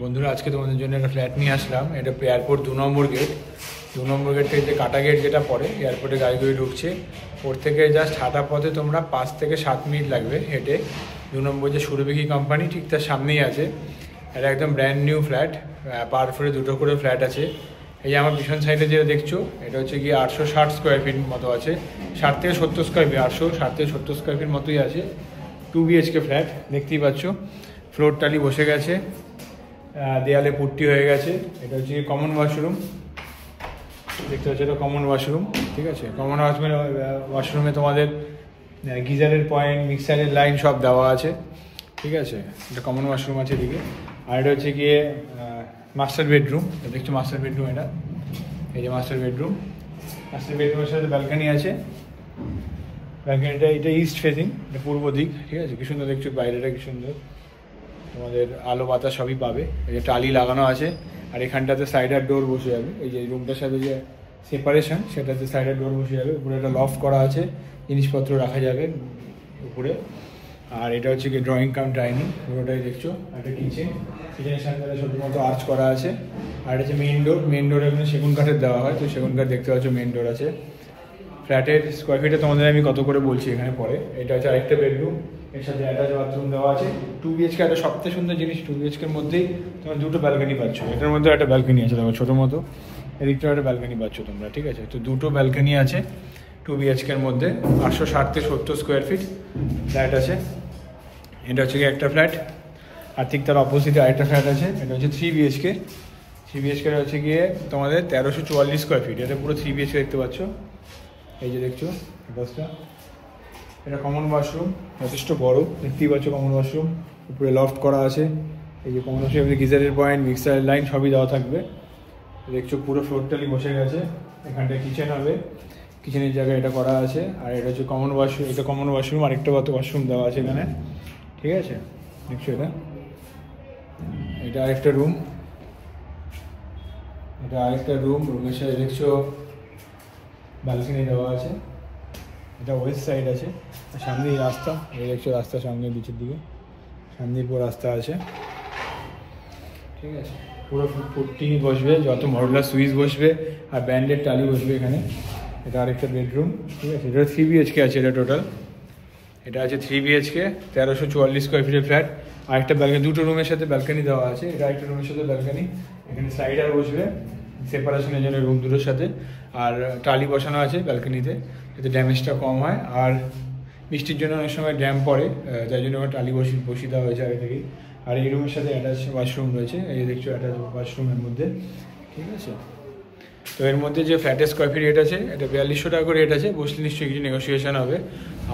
বন্ধুরা আজকে তোমাদের জন্য একটা ফ্ল্যাট নিয়ে আসলাম। এটা এয়ারপোর্ট 2 নম্বর গেট। 2 নম্বর গেট থেকে যে কাটা গেট যেটা পড়ে এয়ারপোর্টে গাড়িগুলি ঢুকছে, ওর থেকে জাস্ট হাঁটা পথে তোমরা 5 থেকে 7 মিনিট লাগবে হেঁটে। 2 নম্বর যে সুরভিকি কোম্পানি ঠিক তার সামনেই আছে। এটা একদম ব্র্যান্ড নিউ ফ্ল্যাট, পার ফ্লোরে 2টো করে ফ্ল্যাট আছে। এই যে আমার পিছন সাইডে যেটা দেখছো এটা হচ্ছে গিয়ে 860 স্কোয়ার ফিট মতো আছে, 60 থেকে 70 স্কোয়ার ফিট, 860 থেকে 70 স্কোয়ার ফিট মতোই আছে। 2 BHK ফ্ল্যাট দেখতেই পাচ্ছ। ফ্লোর টালি বসে গেছে, দেয়ালে পুট্টি হয়ে গেছে। এটা হচ্ছে কমন ওয়াশরুম, দেখতে পাচ্ছ এটা কমন ওয়াশরুম। ঠিক আছে, কমন ওয়াশরুমে তোমাদের গিজারের পয়েন্ট, মিক্সারের লাইন সব দেওয়া আছে। ঠিক আছে, এটা কমন ওয়াশরুম আছে এদিকে। আর এটা হচ্ছে গিয়ে মাস্টার বেডরুম, দেখছো মাস্টার বেডরুম। এটা এই যে মাস্টার বেডরুম, মাস্টার বেডরুমের সাথে ব্যালকানি আছে। ব্যালকানিটা এটা ইস্ট ফেসিং, এটা পূর্ব দিক। ঠিক আছে, কি সুন্দর দেখছো, বাইরেটা কি সুন্দর, তোমাদের আলো বাতাস সবই পাবে। এই যে টালি লাগানো আছে, আর এখানটাতে সাইডার ডোর বসে যাবে। এই যে রুমটার সাথে যে সেপারেশন সেটাতে সাইডার ডোর বসে যাবে। উপরে একটা লফট করা আছে, জিনিসপত্র রাখা যাবে উপরে। আর এটা হচ্ছে কি ড্রয়িং কাম ডাইনিং, পুরোটাই দেখছো। একটা কিচেন, কিচেনের সামনে ছোটো মতো আর্চ করা আছে। আর এটা হচ্ছে মেইন ডোর, মেইন ডোর এখানে সেগুন কাঠের দেওয়া হয়, তো সেগুন কাঠ দেখতে পাচ্ছ মেইন ডোর আছে। ফ্ল্যাটের স্কোয়ার ফিটে তোমাদের আমি কত করে বলছি এখানে পরে। এটা হচ্ছে আরেকটা বেডরুম, এর সাথে অ্যাটাচ বাথরুম দেওয়া আছে। 2 BHK একটা সবথেকে সুন্দর জিনিস, 2 BHKর মধ্যেই তোমরা 2টো ব্যালকানি পাচ্ছ। এটার মধ্যে একটা ব্যালকানি আছে, দেখো ছোটো মতো, এদিকটাও একটা ব্যালকানি পাচ্ছ তোমরা। ঠিক আছে, তো 2টো ব্যালকানি আছে 2 BHKর মধ্যে। 860 থেকে 70 স্কোয়ার ফিট ফ্ল্যাট আছে। এটা হচ্ছে গিয়ে একটা ফ্ল্যাট, আর ঠিক তার অপোজিটে আরেকটা ফ্ল্যাট আছে। এটা হচ্ছে 3 BHK। 3 BHK হচ্ছে গিয়ে তোমাদের 1344 স্কোয়ার ফিট। এটা পুরো 3 BHK দেখতে পাচ্ছ। এই যে দেখছো বাসটা, এটা কমন ওয়াশরুম, যথেষ্ট বড়, দেখতেই পাচ্ছ কমন ওয়াশরুম। উপরে লফট করা আছে। এই যে কমন ওয়াশরুমে গিজারের পয়েন্ট, মিক্সারের লাইন সবই দেওয়া থাকবে। দেখছো পুরো ফ্লোর টালি বসে গেছে। এখানটায় কিচেন হবে, কিচেনের জায়গায় এটা করা আছে। আর এটা হচ্ছে কমন ওয়াশরুম, এটা কমন ওয়াশরুম, আরেকটা ওয়াশরুম দেওয়া আছে এখানে। ঠিক আছে, দেখছো এটা আরেকটা রুম, এটা আরেকটা রুম। রুমের সাথে দেখছো ব্যালকনি দেওয়া আছে। এটা ওয়েস্ট সাইড আছে, আর সামনেই রাস্তা, এই দেখছো রাস্তা সামনে নিচের দিকে, সামনেই পুরো রাস্তা আছে। ঠিক আছে, পুরো পুট্টি বসবে, যত মডুলার সুইচ বসবে, আর ব্যান্ডেড টালি বসবে এখানে। এটা আরেকটা বেডরুম। ঠিক আছে, এটা 3 BHK আছে এটা টোটাল। এটা আছে 3 BHK, 1344 স্কোয়ার ফিটের ফ্ল্যাট। আরেকটা ব্যালকানি, 2টো রুমের সাথে ব্যালকানি দেওয়া আছে। এটা আরেকটা রুমের সাথে ব্যালকানি, এখানে সাইডার বসবে সেপারেশনের জন্য রুম দুটোর সাথে। আর টালি বসানো আছে ব্যালকানিতে, যাতে ড্যামেজটা কম হয়। আর বৃষ্টির জন্য অনেক সময় ড্যাম পড়ে, যার জন্য আমার টালি বসিয়ে দেওয়া হয়েছে আগে থেকেই। আর এই রুমের সাথে অ্যাটাচ ওয়াশরুম রয়েছে, এই দেখছো অ্যাটাচ ওয়াশরুমের মধ্যে। ঠিক আছে, তো এর মধ্যে যে ফ্ল্যাটের স্কোয়ার ফিট রেট আছে এটা 4200 টাকা করে রেট আছে। বসলে নিশ্চয়ই কিছু নেগোসিয়েশন হবে।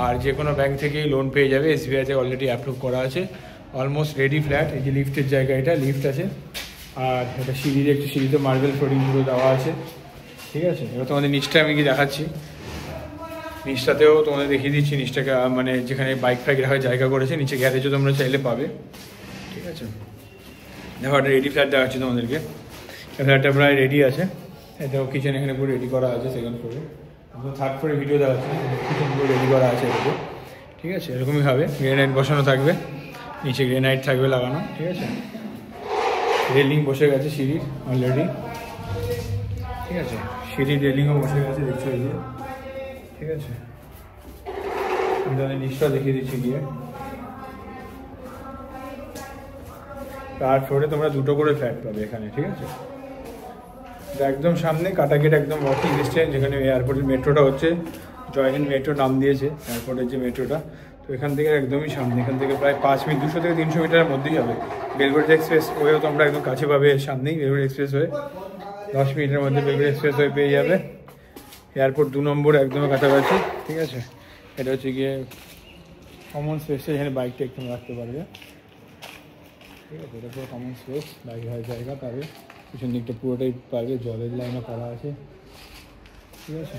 আর যে কোনো ব্যাংক থেকেই লোন পেয়ে যাবে, SBIতে অলরেডি অ্যাপ্রুভ করা আছে। Almost ready flat. এই যে লিফটের জায়গা, এটা লিফট আছে। আর এটা সিঁড়ির, একটু সিঁড়িতে মার্বেল ফ্লোরিং পুরো দেওয়া আছে। ঠিক আছে, এবার তোমাদের নিচটা আমি কি দেখাচ্ছি, নিচটাতেও তোমাদের দেখিয়ে দিচ্ছি। নিচটাকে মানে যেখানে বাইক ফাইক রাখার জায়গা করেছে, নিচে গ্যারেজও তোমরা চাইলে পাবে। ঠিক আছে, দেখো একটা রেডি ফ্ল্যাট দেখাচ্ছি তোমাদেরকে। ফ্ল্যাটটা প্রায় রেডি আছে। এটাও কিচেন এখানে পুরো রেডি করা আছে। সেকেন্ড ফ্লোরে, থার্ড ফ্লোরে ভিডিও দেখাচ্ছি, কিচেন পুরো রেডি করা আছে এটাকে। ঠিক আছে, এরকমই হবে। গ্রেনাইট বসানো থাকবে, নিচে গ্রেনাইট থাকবে লাগানো। ঠিক আছে, রেলিং বসে গেছে সিঁড়ির অলরেডি। ঠিক আছে, সিঁড়ির রেলিংও বসে গেছে, দেখছো এই যে। ঠিক আছে, আমি তাদের নিচটা দেখিয়ে দিচ্ছি গিয়ে। থার্ড ফ্লোরে তোমরা 2টো করে ফ্ল্যাট পাবে এখানে। ঠিক আছে, একদম সামনে কাটা গেট, একদম ওয়াকিং ডিস্টেন্স। যেখানে এয়ারপোর্টের মেট্রোটা হচ্ছে জয়হিন্দ মেট্রো নাম দিয়েছে এয়ারপোর্টের যে মেট্রোটা, তো এখান থেকে একদমই সামনে। এখান থেকে প্রায় 5 মিনিট, 200 থেকে 300 মিটারের মধ্যেই হবে। বেলভেডার এক্সপ্রেস ওয়েও তোমরা একদম কাছে পাবে, এর সামনেই বেলভেডার এক্সপ্রেস ওয়ে। 10 মিনিটের মধ্যে বেলভেডার এক্সপ্রেস ওয়ে পেয়ে যাবে। এয়ারপোর্ট 2 নম্বর একদম কাছাকাছি। ঠিক আছে, এটা হচ্ছে গিয়ে কমন স্পেসে, এখানে বাইকটা একটু রাখতে পারবে। ঠিক আছে, এটা পুরো কমন স্পেস, বাইক রাখার জায়গা পাবে। পিছন দিকটা পুরোটাই পারবে, জলের লাইনও করা আছে। ঠিক আছে।